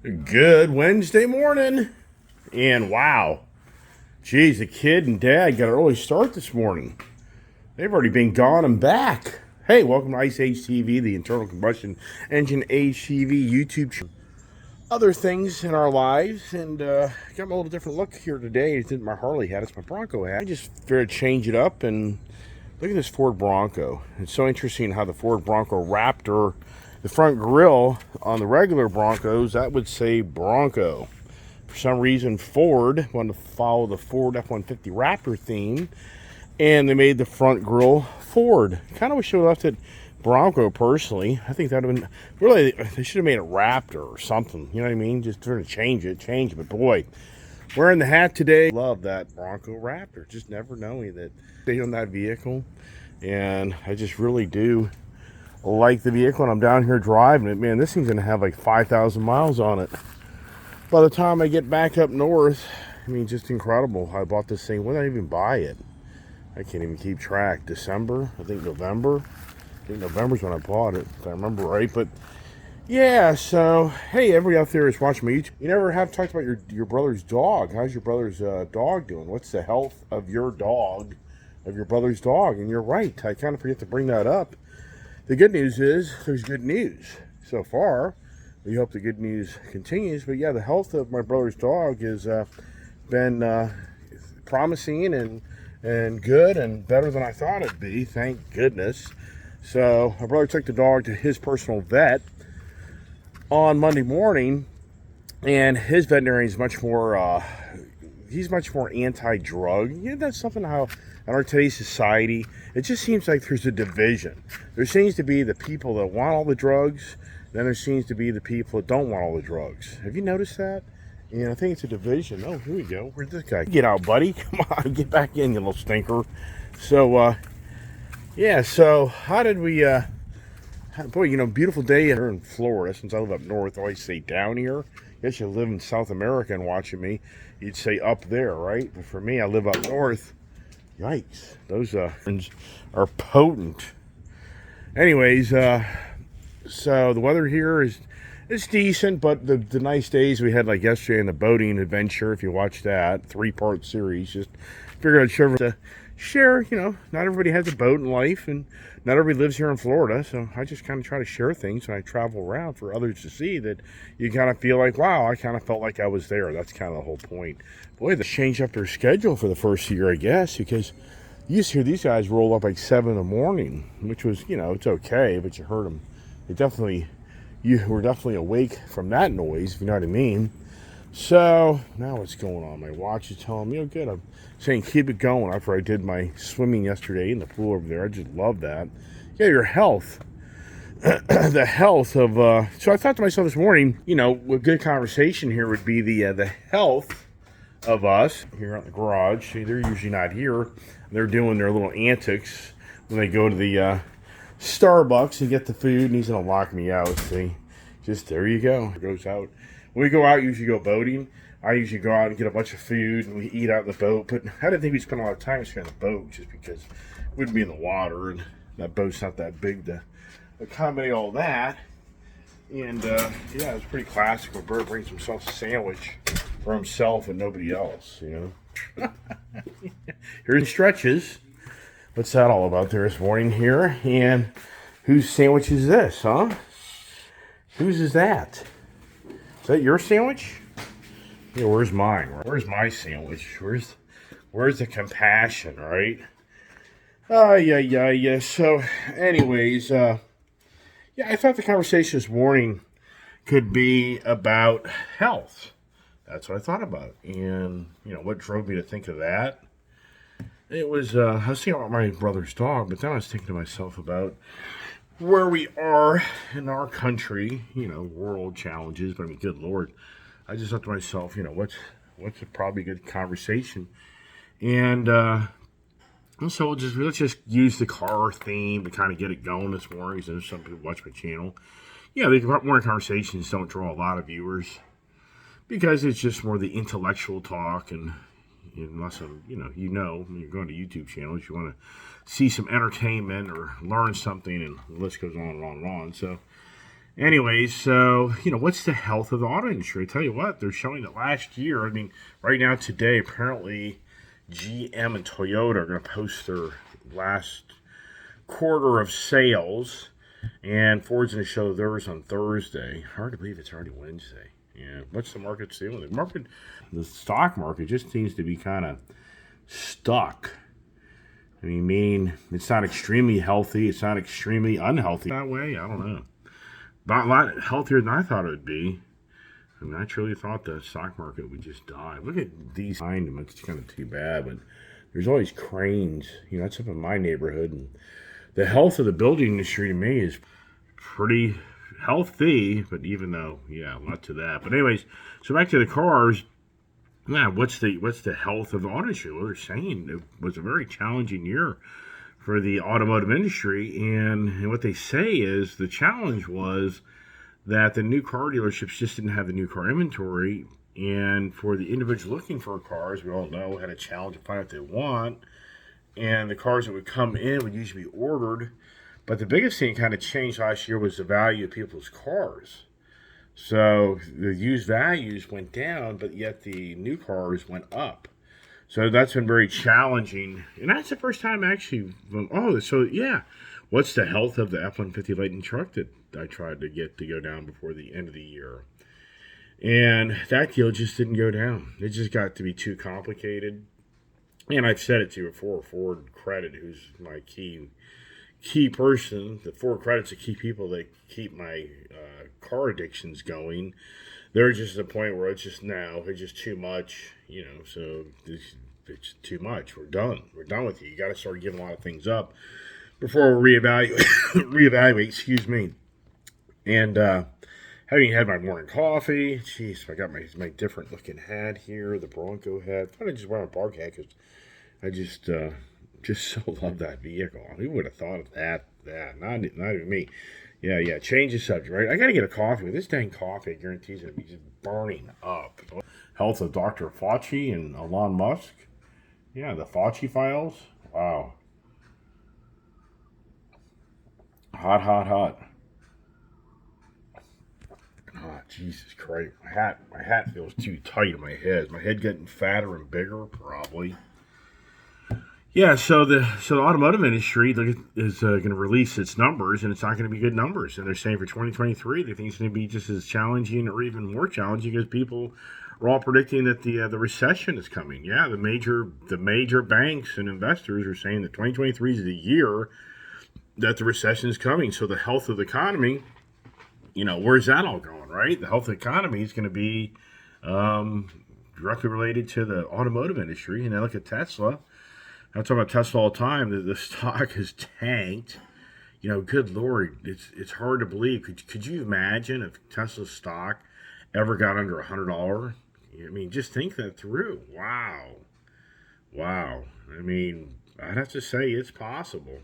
Good Wednesday morning. And wow, geez, the kid and dad got an early start this morning. They've already been gone and back. Hey, welcome to Ice Age TV, the internal combustion engine Age TV YouTube channel. Other things in our lives, and got a little different look here today. It didn't my Harley hat, it's my Bronco hat. I just figured to change it up and look at this Ford Bronco. It's so interesting how the Ford Bronco Raptor, the front grille on the regular Broncos, that would say Bronco. For some reason, Ford wanted to follow the Ford F-150 Raptor theme, and they made the front grille Ford. Kind of wish they would have left it Bronco, personally. I think that would have been, really, they should have made it Raptor or something. You know what I mean? Just trying to change it. But boy, wearing the hat today, love that Bronco Raptor. Just never knowing that they own that vehicle. And I just really do like the vehicle, and I'm down here driving it. Man, this thing's gonna have like 5,000 miles on it by the time I get back up north. I mean, just incredible. I bought this thing. When did I even buy it? I can't even keep track. December? I think November. I think November's when I bought it, if I remember right. But yeah, so hey, everybody out there is watching my YouTube. You never have talked about your brother's dog. How's your brother's dog doing? What's the health of your dog, of your brother's dog? And you're right, I kind of forget to bring that up. The good news is there's good news so far. We hope the good news continues. But yeah, the health of my brother's dog has been promising and good and better than I thought it'd be. Thank goodness. So my brother took the dog to his personal vet on Monday morning, and his veterinarian is much more. He's much more anti-drug. You know, that's something how in our today's society, it just seems like there's a division. There seems to be the people that want all the drugs, then there seems to be the people that don't want all the drugs. Have you noticed that? And I think it's a division. Oh, here we go. Where'd this guy get out, buddy? Come on, get back in, you little stinker. So, yeah, so how did we, boy, you know, beautiful day here in Florida. Since I live up north, I always say down here. I guess you live in South America and watching me, you'd say up there, right? But for me, I live up north. Yikes, those are potent. Anyways, so the weather here is decent, but the nice days we had, like yesterday in the boating adventure, if you watch that 3-part series, just figured I'd share, you know, not everybody has a boat in life, and not everybody lives here in Florida, so I just kind of try to share things when I travel around for others to see, that you kind of feel like, wow, I kind of felt like I was there. That's kind of the whole point. Boy, they changed up their schedule for the first year, I guess, because you used to hear these guys roll up like 7 in the morning, which was, you know, it's okay, but you heard them. You were definitely awake from that noise, if you know what I mean. So now what's going on? My watch is telling me, oh good, I'm saying keep it going after I did my swimming yesterday in the pool over there. I just love that. Yeah, your health. The health of, so I thought to myself this morning, you know, a good conversation here would be the health of us here at the garage. See, they're usually not here. They're doing their little antics when they go to the Starbucks and get the food, and he's going to lock me out. See, just there you go. It goes out. When we go out, usually go boating. I usually go out and get a bunch of food, and we eat out in the boat. But I didn't think we'd spend a lot of time on the boat, just because we'd be in the water, and that boat's not that big to accommodate all that. And yeah, it's pretty classic when Bert brings himself a sandwich for himself and nobody else, you know. Here's stretches. What's that all about there this morning here? And whose sandwich is this, huh? Whose is that? Is that your sandwich? Yeah, where's mine? Where's my sandwich? Where's the compassion, right? Yeah. So, anyways, yeah, I thought the conversation this morning could be about health. That's what I thought about. And, you know, what drove me to think of that? It was, I was thinking about my brother's dog, but then I was thinking to myself about where we are in our country, you know, world challenges. But I mean, good Lord, I just thought to myself, you know, what's a probably good conversation? And so let's just use the car theme to kind of get it going this morning. So some people watch my channel. Yeah, the morning conversations don't draw a lot of viewers because it's just more the intellectual talk, and unless you know when you're going to YouTube channels, you want to see some entertainment or learn something, and the list goes on and on and on. So Anyways, so, what's the health of the auto industry? I tell you what, they're showing that last year, I mean, right now today, apparently GM and Toyota are going to post their last quarter of sales, and Ford's going to show theirs on Thursday. Hard to believe it's already Wednesday. Yeah, what's the market doing? The stock market just seems to be kind of stuck. I mean, it's not extremely healthy. It's not extremely unhealthy that way. I don't know. But a lot healthier than I thought it would be. I mean, I truly thought the stock market would just die. Look at these behind them. It's kind of too bad, but there's always cranes. That's up in my neighborhood. And the health of the building industry to me is pretty healthy, but even though, yeah, a lot to that. But anyways, so back to the cars. Yeah, what's the health of the auto industry? Well, they're saying it was a very challenging year for the automotive industry, and what they say is the challenge was that the new car dealerships just didn't have the new car inventory, and for the individual looking for cars, we all know had a challenge to find what they want, and the cars that would come in would usually be ordered. But the biggest thing that kind of changed last year was the value of people's cars. So the used values went down, but yet the new cars went up. So that's been very challenging. And that's the first time actually. Oh, so yeah. What's the health of the F-150 Lightning truck that I tried to get to go down before the end of the year? And that deal just didn't go down. It just got to be too complicated. And I've said it to you before, Ford Credit, who's my key person, the Ford Credit's the key people that keep my car addictions going. They're just at the point where it's just too much, so it's too much. We're done. We're done with you. You got to start giving a lot of things up before we reevaluate, excuse me. And having had my morning coffee, jeez, I got my different looking hat here, the Bronco hat. I thought I just wear a park hat because I just so love that vehicle. Who would have thought of that? Not even me. Yeah. Change the subject, right? I got to get a coffee. With this dang coffee, I guarantee it's going to be just burning up. Health of Dr. Fauci and Elon Musk. Yeah, the Fauci files. Wow. Hot. Oh, Jesus Christ. My hat feels too tight on my head. My head getting fatter and bigger? Probably. Yeah, so the automotive industry is going to release its numbers, and it's not going to be good numbers. And they're saying for 2023, they think it's going to be just as challenging or even more challenging because people are all predicting that the recession is coming. Yeah, the major banks and investors are saying that 2023 is the year that the recession is coming. So the health of the economy, where's that all going, right? The health of the economy is going to be directly related to the automotive industry. And I look at Tesla. I talk about Tesla all the time. The stock has tanked. Good Lord, it's hard to believe. Could you imagine if Tesla's stock ever got under $100? I mean, just think that through. Wow. I mean, I'd have to say it's possible.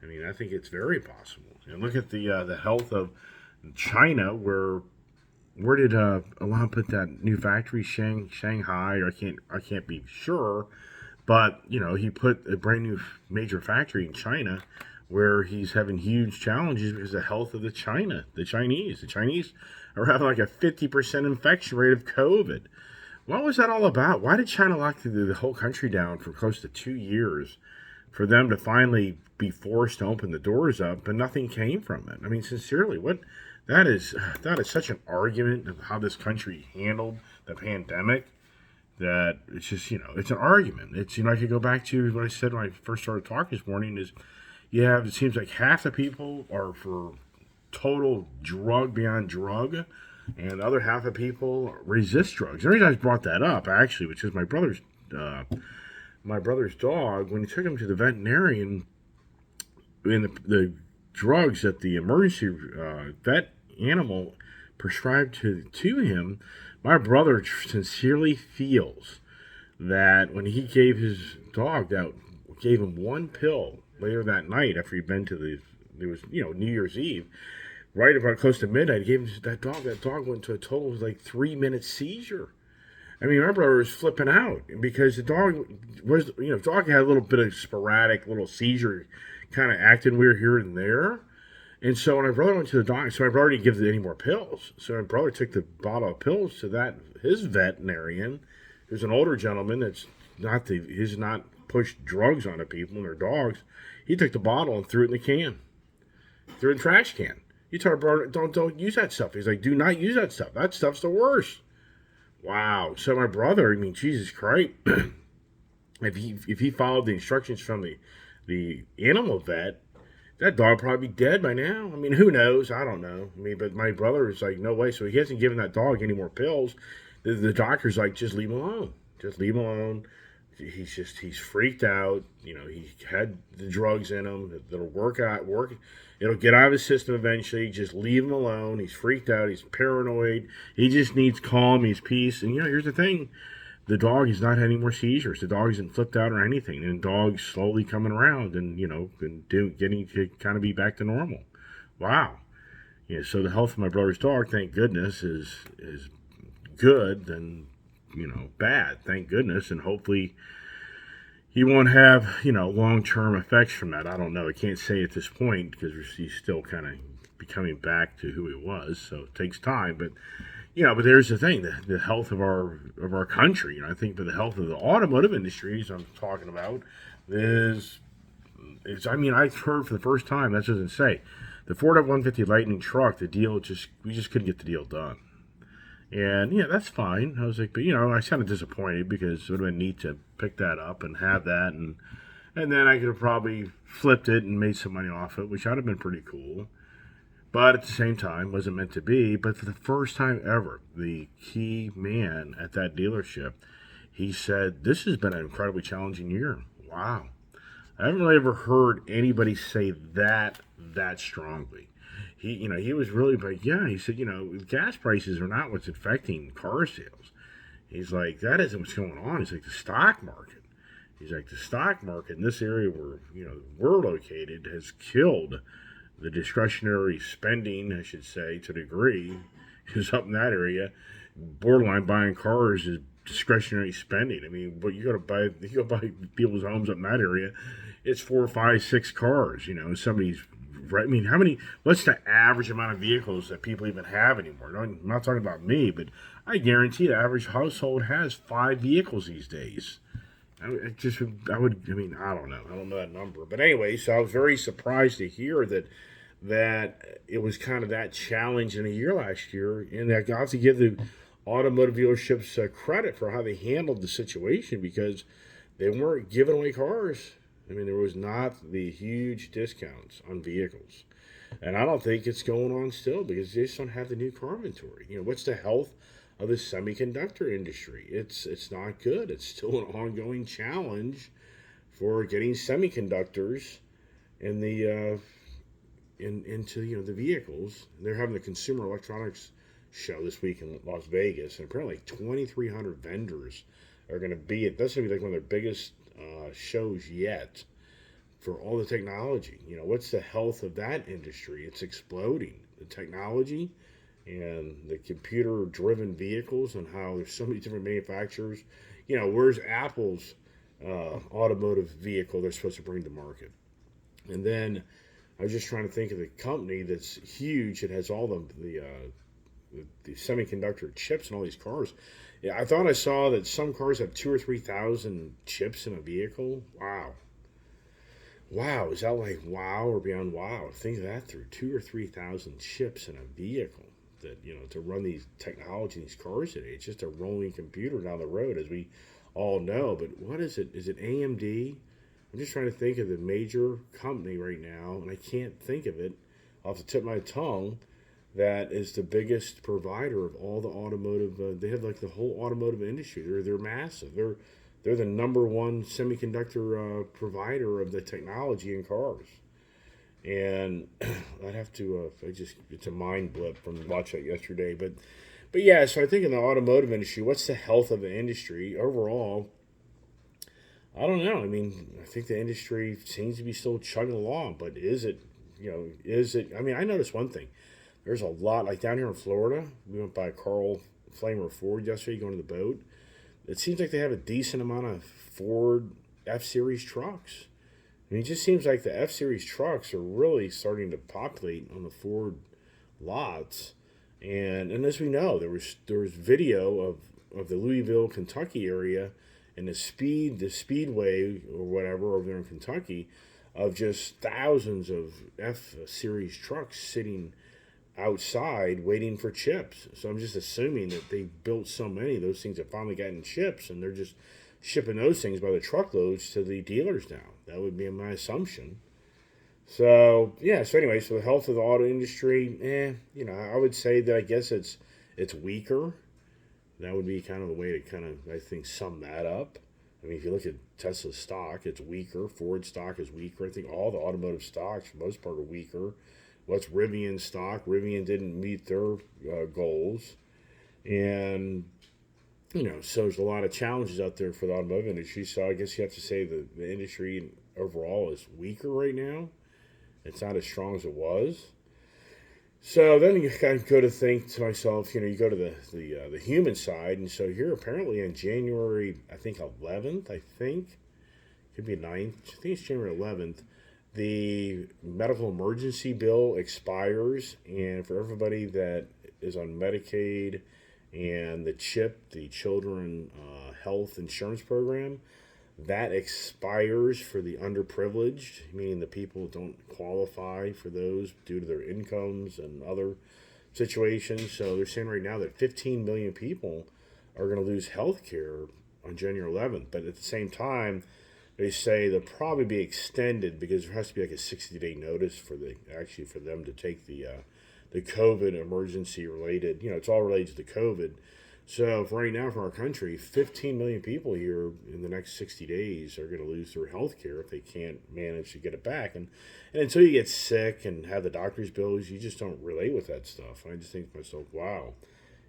I mean, I think it's very possible. And look at the health of China, where did Elon put that new factory? Shanghai? Or I can't be sure. But, he put a brand new major factory in China where he's having huge challenges because of the health of the Chinese. The Chinese are having like a 50% infection rate of COVID. What was that all about? Why did China lock the whole country down for close to 2 years for them to finally be forced to open the doors up, but nothing came from it? I mean, sincerely, that is such an argument of how this country handled the pandemic. That it's just, it's an argument. It's, I could go back to what I said when I first started talking this morning is, it seems like half the people are for total drug beyond drug, and the other half of people resist drugs. The reason I brought that up, actually, which is my brother's dog, when he took him to the veterinarian, and the drugs that the emergency vet animal prescribed to him, my brother sincerely feels that when he gave his dog gave him one pill later that night after he'd been to it was New Year's Eve, right about close to midnight, he gave him that dog went to a total of like 3-minute seizure. I mean, my brother was flipping out because the dog dog had a little bit of sporadic little seizure, kind of acting weird here and there. And so when my brother went to the doctor, so my brother didn't give any more pills. So my brother took the bottle of pills to his veterinarian, who's an older gentleman he's not pushed drugs onto people and their dogs. He took the bottle and threw it in the can, threw it in the trash can. He told my brother, don't use that stuff. He's like, do not use that stuff. That stuff's the worst. Wow. So my brother, I mean, Jesus Christ, if he followed the instructions from the animal vet, that dog would probably be dead by now. I mean, who knows? I don't know. I mean, but my brother is like, no way. So he hasn't given that dog any more pills. The doctor's like, just leave him alone. Just leave him alone. He's freaked out. You know, he had the drugs in him. It'll work. It'll get out of his system eventually. Just leave him alone. He's freaked out. He's paranoid. He just needs calm. He's peace. And, you know, here's the thing. The dog has not had any more seizures. The dog isn't flipped out or anything. And the dog's slowly coming around and, you know, getting to kind of be back to normal. Wow. Yeah, so the health of my brother's dog, thank goodness, is good than, you know, bad. Thank goodness. And hopefully he won't have, you know, long-term effects from that. I don't know. I can't say at this point because he's still kind of becoming back to who he was. So it takes time. But you know, but there's the thing, the health of our country. You know, I think the health of the automotive industries I'm talking about is I mean, I've heard for the first time, that doesn't say, the Ford F-150 Lightning truck, we just couldn't get the deal done. And yeah, that's fine. I was like, but you know, I was kind of disappointed because it would have been neat to pick that up and have that, and then I could have probably flipped it and made some money off it, which would have been pretty cool. But at the same time, wasn't meant to be. But for the first time ever, the key man at that dealership, he said, this has been an incredibly challenging year. Wow. I haven't really ever heard anybody say that strongly. He was really like, yeah, he said, you know, gas prices are not what's affecting car sales. He's like, that isn't what's going on. He's like, the stock market. He's like, the stock market in this area where, you know, we're located has killed the discretionary spending, I should say, to a degree, is up in that area. Borderline buying cars is discretionary spending. I mean, but you go buy people's homes up in that area, it's 4, 5, 6 cars. You know, I mean, what's the average amount of vehicles that people even have anymore? I'm not talking about me, but I guarantee the average household has 5 vehicles these days. I don't know. I don't know that number. But anyway, so I was very surprised to hear that it was kind of that challenge in a year last year. And I got to give the automotive dealerships credit for how they handled the situation because they weren't giving away cars. I mean, there was not the huge discounts on vehicles. And I don't think it's going on still because they just don't have the new car inventory. You know, what's the health of the semiconductor industry? It's not good. It's still an ongoing challenge for getting semiconductors in the into the vehicles. They're having the Consumer Electronics Show this week in Las Vegas, and apparently 2,300 vendors are going to be at. That's going to be like one of their biggest shows yet for all the technology. You know, what's the health of that industry? It's exploding. The technology and the computer-driven vehicles and how there's so many different manufacturers. You know, where's Apple's automotive vehicle they're supposed to bring to market? And then I was just trying to think of the company that's huge. It has all the semiconductor chips in all these cars. Yeah, I thought I saw that some cars have 2,000 or 3,000 chips in a vehicle. Wow. Wow, is that like wow or beyond wow? Think of that through 2,000 or 3,000 chips in a vehicle. That, you know, to run these technology in these cars today, it's just a rolling computer down the road, as we all know. But what is it? Is it AMD? I'm just trying to think of the major company right now, and I can't think of it off the tip of my tongue. That is the biggest provider of all the automotive. They have like the whole automotive industry. They're massive. They're the number one semiconductor provider of the technology in cars. And I'd have to, it's a mind blip from watching that yesterday. But yeah, so I think in the automotive industry, what's the health of the industry overall? I don't know. I mean, I think the industry seems to be still chugging along, but is it, I mean, I noticed one thing. There's a lot, like down here in Florida, we went by Carl Flamer Ford yesterday going to the boat. It seems like they have a decent amount of Ford F-Series trucks. I mean, it just seems like the F Series trucks are really starting to populate on the Ford lots. And as we know, there was video of the Louisville, Kentucky area and the speedway or whatever over there in Kentucky of just thousands of F Series trucks sitting outside waiting for chips. So I'm just assuming that they built so many of those things have finally gotten chips and they're just shipping those things by the truckloads to the dealers now. That would be my assumption. So yeah. So anyway, so the health of the auto industry, I would say that I guess it's weaker. That would be kind of the way to kind of I think sum that up. I mean, if you look at Tesla's stock, it's weaker. Ford stock is weaker. I think all the automotive stocks, for the most part, are weaker. What's Rivian stock? Rivian didn't meet their goals, and so there's a lot of challenges out there for the automotive industry. So I guess you have to say that the industry overall is weaker right now. It's not as strong as it was. So then you kind of go to think to myself, you go to the human side, and so here apparently in January, I think 11th, could be 9th, I think it's January 11th, the medical emergency bill expires, and for everybody that is on Medicaid and the CHIP, the Children Health Insurance Program, that expires for the underprivileged, meaning the people who don't qualify for those due to their incomes and other situations. So they're saying right now that 15 million people are going to lose health care on January 11th. But at the same time, they say they'll probably be extended because there has to be like a 60-day notice for them to take the COVID emergency related. It's all related to the COVID. So for right now, for our country, 15 million people here in the next 60 days are going to lose their health care if they can't manage to get it back. And until you get sick and have the doctor's bills, you just don't relate with that stuff. And I just think to myself, wow,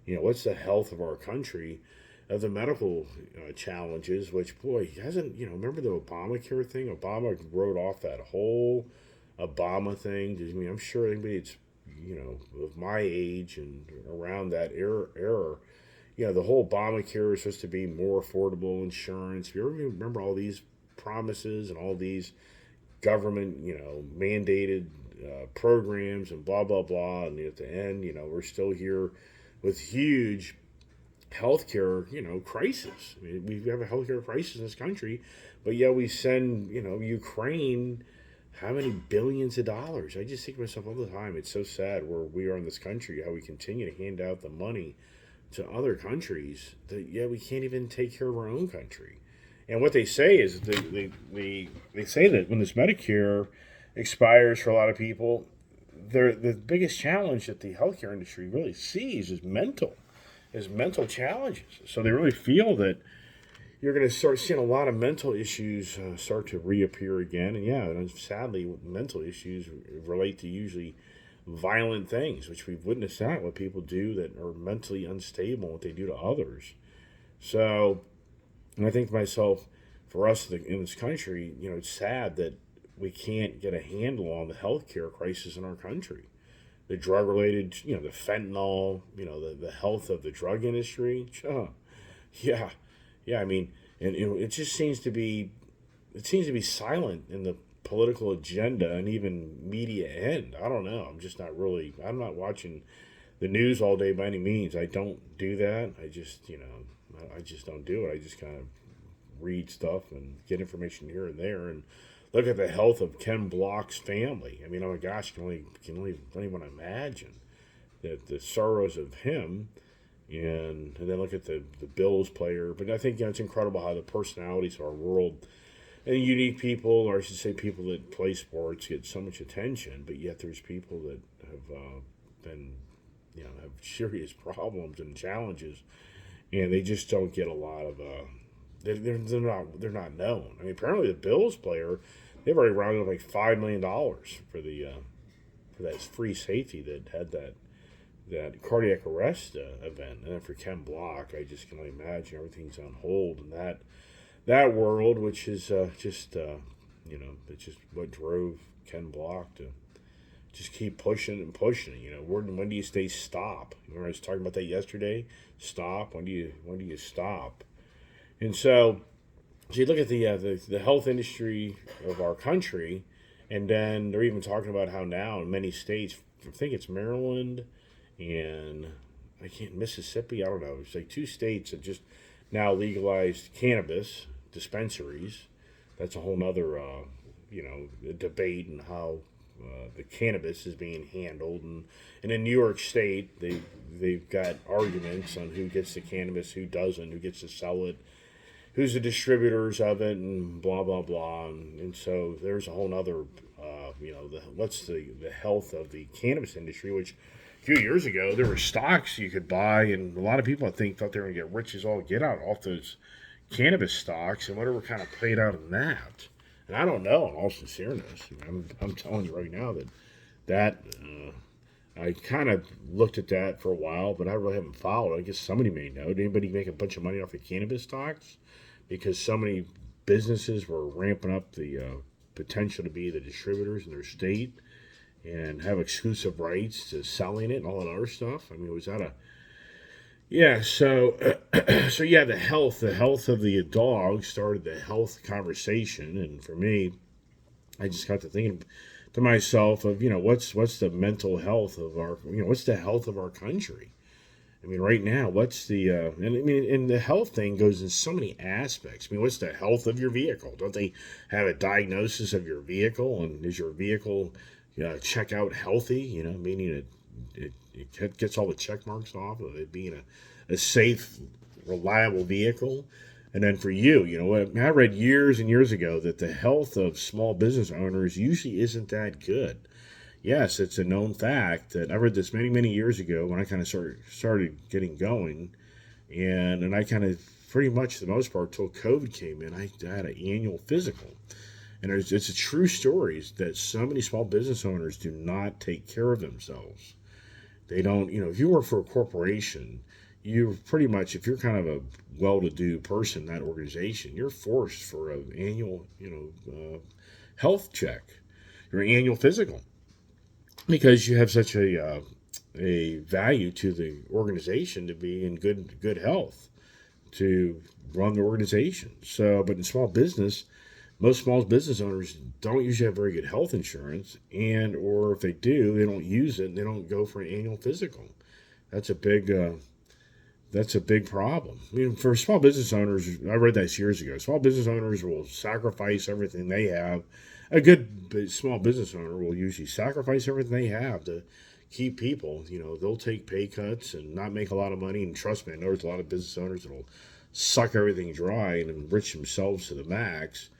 what's the health of our country, of the medical challenges, which, boy, hasn't, remember the Obamacare thing? Obama wrote off that whole Obama thing. I mean, I'm sure anybody that's, of my age and around that era, the whole Obamacare is supposed to be more affordable insurance. If you ever remember all these promises and all these government, mandated programs and blah, blah, blah. And at the end, we're still here with huge healthcare, crisis. I mean, we have a healthcare crisis in this country, but yet we send, Ukraine how many billions of dollars. I just think to myself all the time, it's so sad where we are in this country, how we continue to hand out the money to other countries that we can't even take care of our own country. And what they say is they say that when this Medicare expires for a lot of people, the biggest challenge that the healthcare industry really sees is mental challenges. So they really feel that you're going to start seeing a lot of mental issues start to reappear again. And sadly, mental issues relate to usually violent things, which we've witnessed that what people do that are mentally unstable, what they do to others. So, and I think to myself, for us in this country, it's sad that we can't get a handle on the healthcare crisis in our country. The drug-related, the fentanyl, the health of the drug industry. Yeah. I mean, and it just seems to be silent in the political agenda and even media end. I don't know. I'm not watching the news all day by any means. I don't do that. I just don't do it. I just kind of read stuff and get information here and there and look at the health of Ken Block's family. I mean, oh my gosh, don't even imagine that the sorrows of him. And then look at the Bills player. But I think it's incredible how the personalities of our world and unique people, or I should say people that play sports, get so much attention, but yet there's people that have been, have serious problems and challenges, and they just don't get a lot of, they're not known. I mean, apparently the Bills player, they've already rounded up like $5 million for that free safety that had that cardiac arrest event. And then for Ken Block, I just can only imagine everything's on hold in that world, which is it's just what drove Ken Block to just keep pushing and pushing. When do you say stop? Remember I was talking about that yesterday. Stop. When do you stop? And so So you look at the health industry of our country, and then they're even talking about how now in many states, I think it's Maryland and I can't Mississippi. I don't know. It's like two states that just now legalized cannabis dispensaries. That's a whole nother debate and how the cannabis is being handled. And in New York State, they've got arguments on who gets the cannabis, who doesn't, who gets to sell it, who's the distributors of it, and blah blah blah. And so there's a whole other, what's the health of the cannabis industry, which a few years ago there were stocks you could buy, and a lot of people I think thought they were going to get rich as all get out off those cannabis stocks, and whatever kind of played out in that. And I don't know, in all sincereness, I'm telling you right now that I kind of looked at that for a while, but I really haven't followed. I guess somebody may know. Did anybody make a bunch of money off of cannabis stocks? Because so many businesses were ramping up the potential to be the distributors in their state and have exclusive rights to selling it and all that other stuff. I mean, was that a yeah? So so yeah, the health of the dog started the health conversation, and for me, I just got to thinking to myself of what's the mental health of our what's the health of our country. I mean, right now, what's the and the health thing goes in so many aspects. I mean, what's the health of your vehicle? Don't they have a diagnosis of your vehicle, and is your vehicle check out healthy? Meaning it gets all the check marks off of it being a safe, reliable vehicle. And then for what I read years and years ago that the health of small business owners usually isn't that good. Yes, it's a known fact that I read this many, many years ago when I kind of started getting going. And I kind of, pretty much for the most part, till COVID came in, I had an annual physical. And it's a true story that so many small business owners do not take care of themselves. They don't, if you work for a corporation, you're pretty much, if you're kind of a well-to-do person in that organization, you're forced for an annual, health check, your annual physical, because you have such a value to the organization to be in good health to run the organization. So, but in small business, most small business owners don't usually have very good health insurance, and or if they do, they don't use it and they don't go for an annual physical. That's a big problem. I mean, for small business owners, I read this years ago. Small business owners will sacrifice everything they have. A good small business owner will usually sacrifice everything they have to keep people. They'll take pay cuts and not make a lot of money. And trust me, I know there's a lot of business owners that'll suck everything dry and enrich themselves to the max.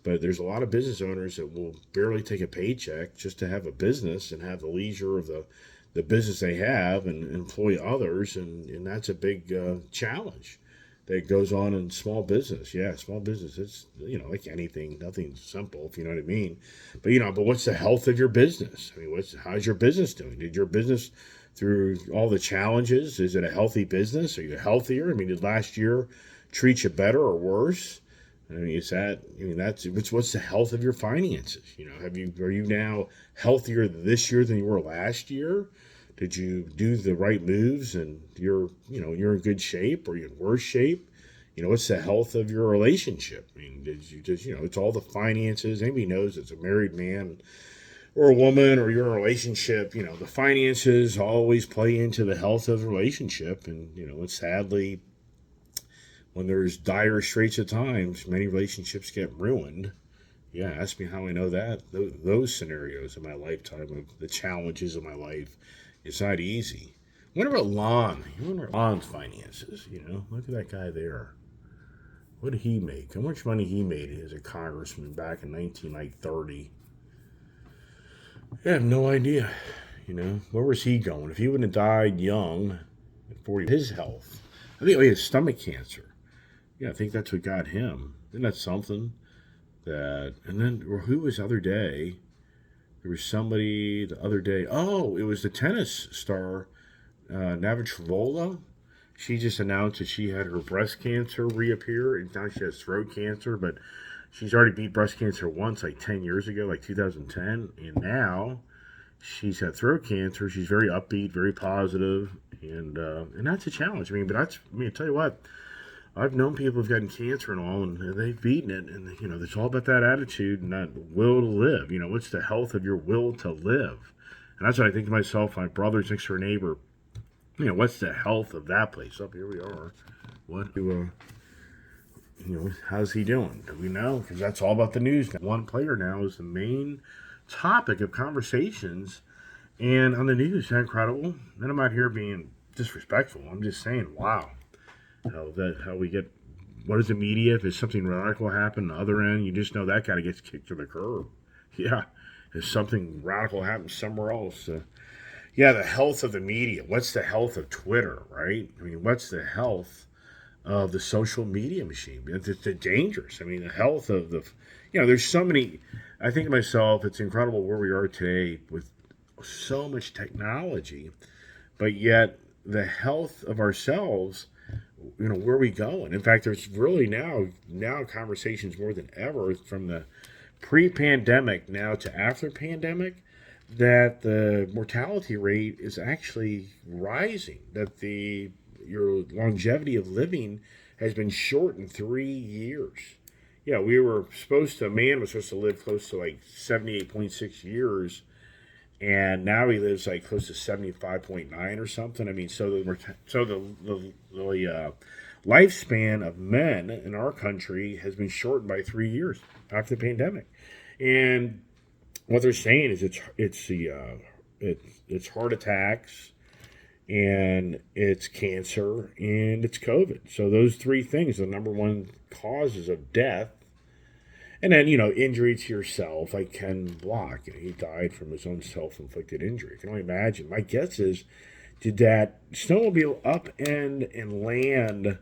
But there's a lot of business owners that will barely take a paycheck just to have a business and have the leisure of the business they have and employ others. And that's a big challenge that goes on in small business. Yeah, small business, it's, like anything, nothing's simple, if you know what I mean. But what's the health of your business? I mean, how's your business doing? Did your business, through all the challenges, is it a healthy business? Are you healthier? I mean, did last year treat you better or worse? I mean, what's the health of your finances? Are you now healthier this year than you were last year? Did you do the right moves and you're in good shape, or you're in worse shape? What's the health of your relationship? I mean, did you just, it's all the finances. Anybody knows it's a married man or a woman or you're in a relationship, the finances always play into the health of the relationship. And, it's sadly, when there's dire straits at times, many relationships get ruined. Yeah, ask me how I know that. Those scenarios in my lifetime of the challenges of my life, it's not easy. Wonder about Lon. You wonder Lon's finances. Look at that guy there. What did he make? How much money he made as a congressman back in 1930? I have no idea. Where was he going? If he wouldn't have died young, at 40, his health. I think he had stomach cancer. Yeah, I think that's what got him. Isn't that something? And then who was the other day? There was somebody the other day. Oh, it was the tennis star, Navratilova. She just announced that she had her breast cancer reappear, and now she has throat cancer. But she's already beat breast cancer once, like 10 years ago, like 2010, and now she's had throat cancer. She's very upbeat, very positive, and that's a challenge. I tell you what. I've known people who've gotten cancer and all, and they've beaten it. And, it's all about that attitude and that will to live. What's the health of your will to live? And that's what I think to myself, my brother's next door neighbor, what's the health of that place? Up here we are. What do, how's he doing? Do we know? Because that's all about the news now. One player now is the main topic of conversations and on the news. Isn't that incredible? And I'm not here being disrespectful. I'm just saying, wow. How we get, what is the media? If there's something radical happen on the other end, you just know that kind of gets kicked to the curb. Yeah. If something radical happens somewhere else. The health of the media. What's the health of Twitter, right? I mean, what's the health of the social media machine? It's dangerous. I mean, the health of there's so many. I think to myself, it's incredible where we are today with so much technology, but yet the health of ourselves, where are we going? In fact, there's really now conversations more than ever from the pre-pandemic now to after pandemic that the mortality rate is actually rising, that your longevity of living has been shortened 3 years. Yeah, man was supposed to live close to like 78.6 years, and now he lives like close to 75.9 or something. I mean, so the lifespan of men in our country has been shortened by 3 years after the pandemic. And what they're saying is it's heart attacks, and it's cancer, and it's COVID. So those three things are the number one causes of death. And then, injury to yourself, like Ken Block. He died from his own self-inflicted injury. I can only imagine. My guess is, did that snowmobile upend and land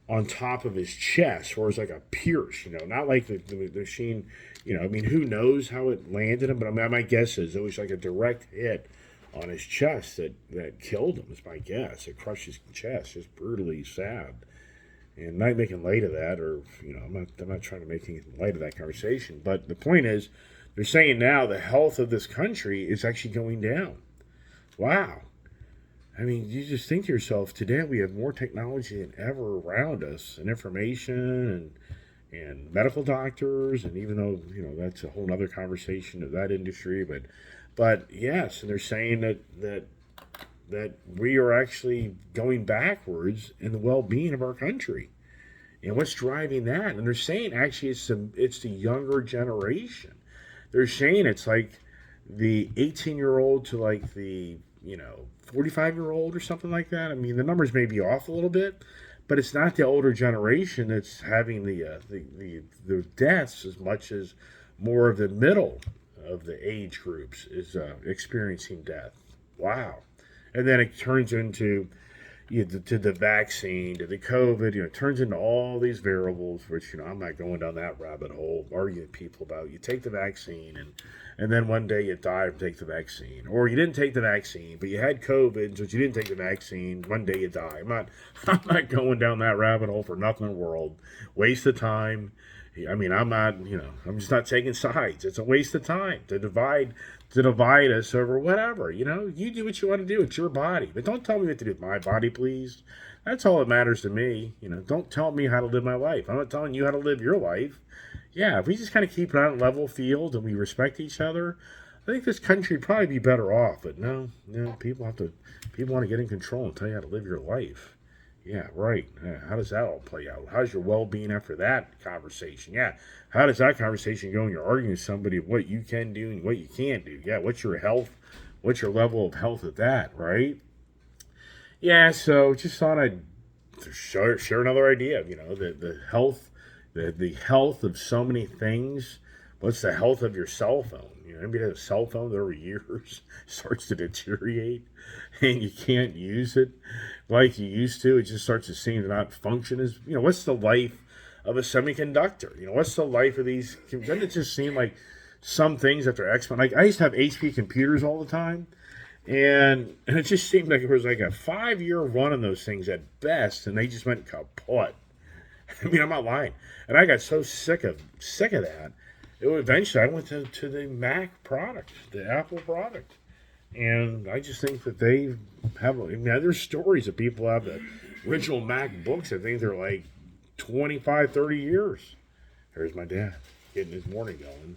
on top of his chest, or it's like a pierce, not like the machine, I mean, who knows how it landed him, but my guess is it was like a direct hit on his chest that killed him, is my guess. It crushed his chest, just brutally sad. And not making light of that, or, I'm not trying to make anything light of that conversation, but the point is, they're saying now the health of this country is actually going down. Wow. I mean, you just think to yourself, today we have more technology than ever around us, and information and medical doctors, and even though, that's a whole other conversation of that industry, but yes, and they're saying that we are actually going backwards in the well-being of our country. And what's driving that? And they're saying actually it's the younger generation. They're saying it's like the 18-year-old to like the 45-year-old or something like that. I mean, the numbers may be off a little bit, but it's not the older generation that's having the deaths as much as more of the middle of the age groups is experiencing death. Wow. And then it turns into to the vaccine, to the COVID, it turns into all these variables, which, I'm not going down that rabbit hole, arguing people about you take the vaccine and then one day you die from take the vaccine. Or you didn't take the vaccine, but you had COVID, so you didn't take the vaccine, one day you die. I'm not going down that rabbit hole for nothing in the world. Waste of time. I mean, I'm I'm just not taking sides. It's a waste of time to divide us over whatever. You do what you want to do. It's your body. But don't tell me what to do with my body, please. That's all that matters to me. Don't tell me how to live my life. I'm not telling you how to live your life. Yeah, if we just kind of keep it on a level field and we respect each other, I think this country would probably be better off. But no, people want to get in control and tell you how to live your life. Yeah, right. How does that all play out? How's your well-being after that conversation? Yeah, how does that conversation go when you're arguing with somebody of what you can do and what you can't do? Yeah, what's your health? What's your level of health at that, right? Yeah, so just thought I'd share another idea of, the health, the health of so many things. What's the health of your cell phone? Anybody has a cell phone that over years starts to deteriorate and you can't use it like you used to. It just starts to seem to not function as, what's the life of a semiconductor? What's the life of these? Doesn't it just seem like some things that they're exponential? Like I used to have HP computers all the time, and it just seemed like it was like a 5-year run on those things at best, and they just went kaput. I mean, I'm not lying. And I got so sick of that. Eventually, I went to the Mac product, the Apple product. And I just think that they have, there's stories of people have the original MacBooks. I think they're like 25, 30 years. There's my dad getting his morning going.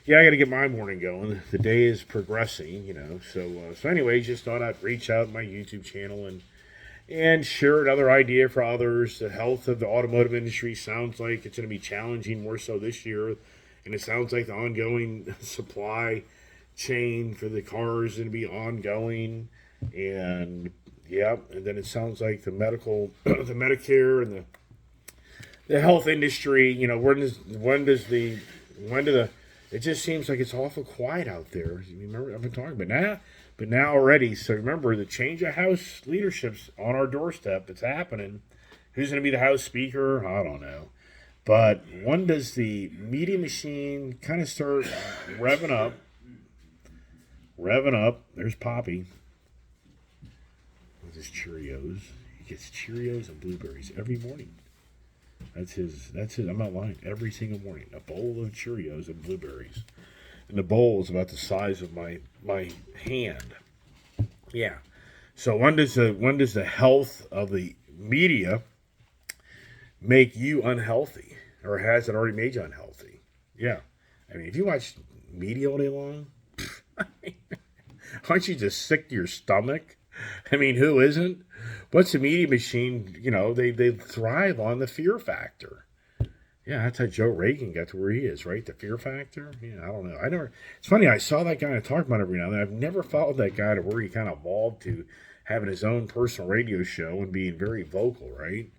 Yeah, I got to get my morning going. The day is progressing, So anyways, just thought I'd reach out to my YouTube channel and share another idea for others. The health of the automotive industry sounds like it's going to be challenging more so this year. And it sounds like the ongoing supply chain for the cars is going to be ongoing. And and then it sounds like the medical, the Medicare and the health industry, it just seems like it's awful quiet out there. You remember, I've been talking about now already. So remember, the change of House leadership's on our doorstep. It's happening. Who's going to be the House Speaker? I don't know. But when does the media machine kind of start revving up? There's Poppy with his Cheerios. He gets Cheerios and blueberries every morning. That's his. I'm not lying. Every single morning, a bowl of Cheerios and blueberries, and the bowl is about the size of my hand. Yeah. So when does the health of the media make you unhealthy, or has it already made you unhealthy? Yeah. I mean, if you watch media all day long, aren't you just sick to your stomach? I mean, who isn't? What's the media machine? They thrive on the fear factor. Yeah, that's how Joe Reagan got to where he is, right? The fear factor. Yeah, I don't know. It's funny. I saw that guy I talk about every now and then. I've never followed that guy to where he kind of evolved to having his own personal radio show and being very vocal, right?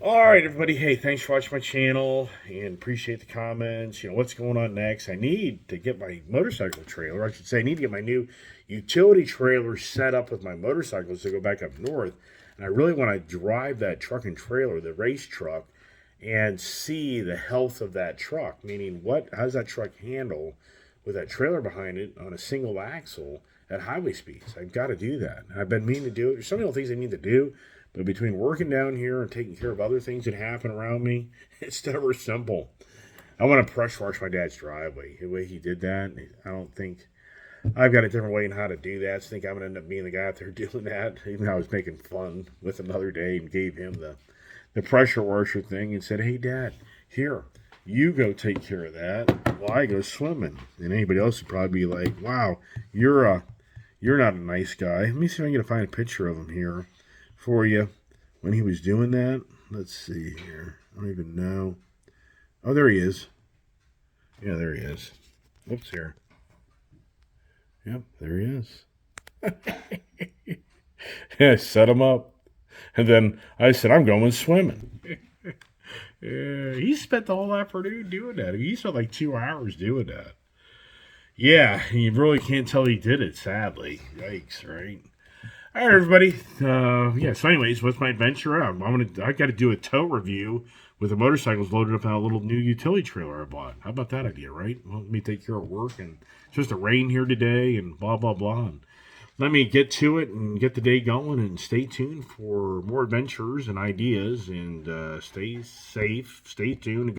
All right, everybody. Hey, thanks for watching my channel and appreciate the comments. What's going on next? I need to get my motorcycle trailer. I should say I need to get my new utility trailer set up with my motorcycles to go back up north. And I really want to drive that truck and trailer, the race truck, and see the health of that truck. Meaning, how does that truck handle with that trailer behind it on a single axle at highway speeds? I've got to do that. I've been meaning to do it. There's so many things I need to do. But between working down here and taking care of other things that happen around me, it's never simple. I want to pressure wash my dad's driveway. The way he did that, I don't think I've got a different way in how to do that. I think I'm going to end up being the guy out there doing that. Even though I was making fun with him the other day and gave him the pressure washer thing and said, "Hey, Dad, here, you go take care of that while I go swimming." And anybody else would probably be like, "Wow, you're not a nice guy." Let me see if I can find a picture of him here for you when he was doing that. Let's see here. I don't even know. Oh, there he is. Yeah, there he is. Whoops, here. Yep, there he is. Yeah, I set him up. And then I said, "I'm going swimming." Yeah, he spent the whole afternoon doing that. He spent like 2 hours doing that. Yeah, you really can't tell he did it, sadly. Yikes, right? All right, everybody. So anyways, what's my adventure out? I got to do a tow review with the motorcycles loaded up on a little new utility trailer I bought. How about that idea, right? Well, let me take care of work, and it's supposed to rain here today, and blah, blah, blah. And let me get to it and get the day going, and stay tuned for more adventures and ideas, and stay safe, stay tuned.